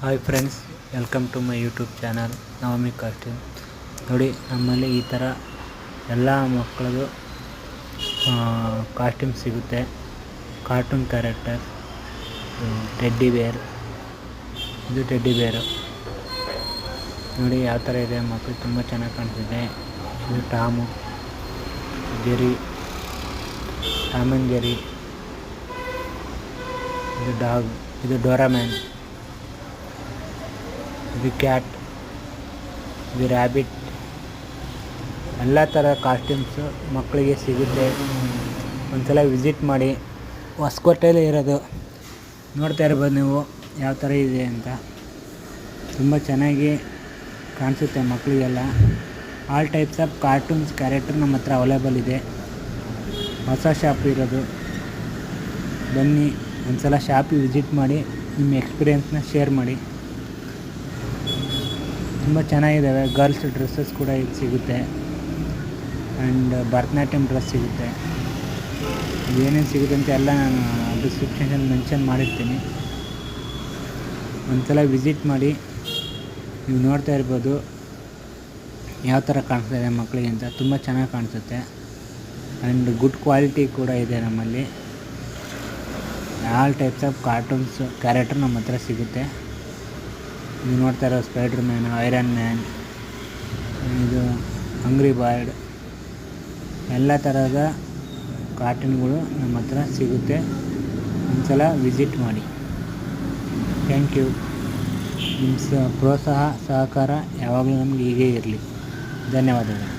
Hi friends, welcome to my YouTube channel Navami costume. ನೋಡಿ, ನಮ್ಮಲ್ಲಿ ಈ ಥರ ಎಲ್ಲ ಮಕ್ಕಳದು ಕಾಸ್ಟ್ಯೂಮ್ ಸಿಗುತ್ತೆ. ಕಾರ್ಟೂನ್ ಕ್ಯಾರೆಕ್ಟರ್, ಟೆಡ್ಡಿ ಬೇರ್, ಇದು ಟೆಡ್ಡಿ ಬೇರು. ನೋಡಿ ಯಾವ ಥರ ಇದೆ, ಮಕ್ಕಳು ತುಂಬ ಚೆನ್ನಾಗಿ ಕಾಣಿಸ್ತಿದೆ. ಇದು ಟಾಮ್ ಆ್ಯಂಡ್ ಜೆರಿ, ಇದು ಡಾಗ್, ಇದು ಡೋರಾಮ್ಯಾನ್, ಇದು ಕ್ಯಾಟ್, ಇದು ರ್ಯಾಬಿಟ್. ಎಲ್ಲ ಥರ ಕಾಸ್ಟ್ಯೂಮ್ಸು ಮಕ್ಕಳಿಗೆ ಸಿಗುತ್ತೆ. ಒಂದ್ಸಲ ವಿಸಿಟ್ ಮಾಡಿ. ಹೊಸಕೋಟೆಯಲ್ಲಿ ಇರೋದು, ನೋಡ್ತಾ ಇರ್ಬೋದು ನೀವು ಯಾವ ಥರ ಇದೆ ಅಂತ. ತುಂಬ ಚೆನ್ನಾಗಿ ಕಾಣಿಸುತ್ತೆ ಮಕ್ಕಳಿಗೆಲ್ಲ. All types of cartoons character ನಮ್ಮ ಹತ್ರ ಅವೈಲೇಬಲ್ ಇದೆ. ಹೊಸ ಶಾಪ್ ಇರೋದು. ಬನ್ನಿ, ಒಂದ್ಸಲ ಶಾಪಿಗೆ ವಿಸಿಟ್ ಮಾಡಿ, ನಿಮ್ಮ ಎಕ್ಸ್ಪೀರಿಯೆನ್ಸ್ನ ಶೇರ್ ಮಾಡಿ. ತುಂಬ ಚೆನ್ನಾಗಿದ್ದಾವೆ. ಗರ್ಲ್ಸ್ ಡ್ರೆಸ್ಸಸ್ ಕೂಡ ಇಲ್ಲಿ ಸಿಗುತ್ತೆ. ಆ್ಯಂಡ್ ಭರತನಾಟ್ಯಂ ಡ್ರೆಸ್ ಸಿಗುತ್ತೆ. ಏನೇನು ಸಿಗುತ್ತೆ ಅಂತ ಎಲ್ಲ ನಾನು ಡಿಸ್ಕ್ರಿಪ್ಷನಲ್ಲಿ ಮೆನ್ಷನ್ ಮಾಡಿರ್ತೀನಿ. ಒಂದ್ಸಲ ವಿಸಿಟ್ ಮಾಡಿ. ನೀವು ನೋಡ್ತಾ ಇರ್ಬೋದು ಯಾವ ಥರ ಕಾಣಿಸ್ತಾ ಇದೆ ಮಕ್ಕಳಿಗೆ ಅಂತ. ತುಂಬ ಚೆನ್ನಾಗಿ ಕಾಣಿಸುತ್ತೆ. ಆ್ಯಂಡ್ ಗುಡ್ ಕ್ವಾಲಿಟಿ ಕೂಡ ಇದೆ ನಮ್ಮಲ್ಲಿ. All types of cartoons character ನಮ್ಮ ಹತ್ರ ಸಿಗುತ್ತೆ. ನೀವು ನೋಡ್ತಾ ಇರೋ ಸ್ಪೈಡರ್ ಮ್ಯಾನ್, ಐರನ್ ಮ್ಯಾನ್, ಇದು ಹಂಗ್ರಿ ಬರ್ಡ್, ಎಲ್ಲ ಥರದ ಕಾರ್ಟೂನ್ಗಳು ನಮ್ಮ ಹತ್ರ ಸಿಗುತ್ತೆ. ಒಂದ್ಸಲ ವಿಸಿಟ್ ಮಾಡಿ. Thank you. ನಿಮ್ಮ ಪ್ರೋತ್ಸಾಹ ಸಹಕಾರ ಯಾವಾಗಲೂ ನಮಗೆ ಹೀಗೇ ಇರಲಿ. ಧನ್ಯವಾದಗಳು.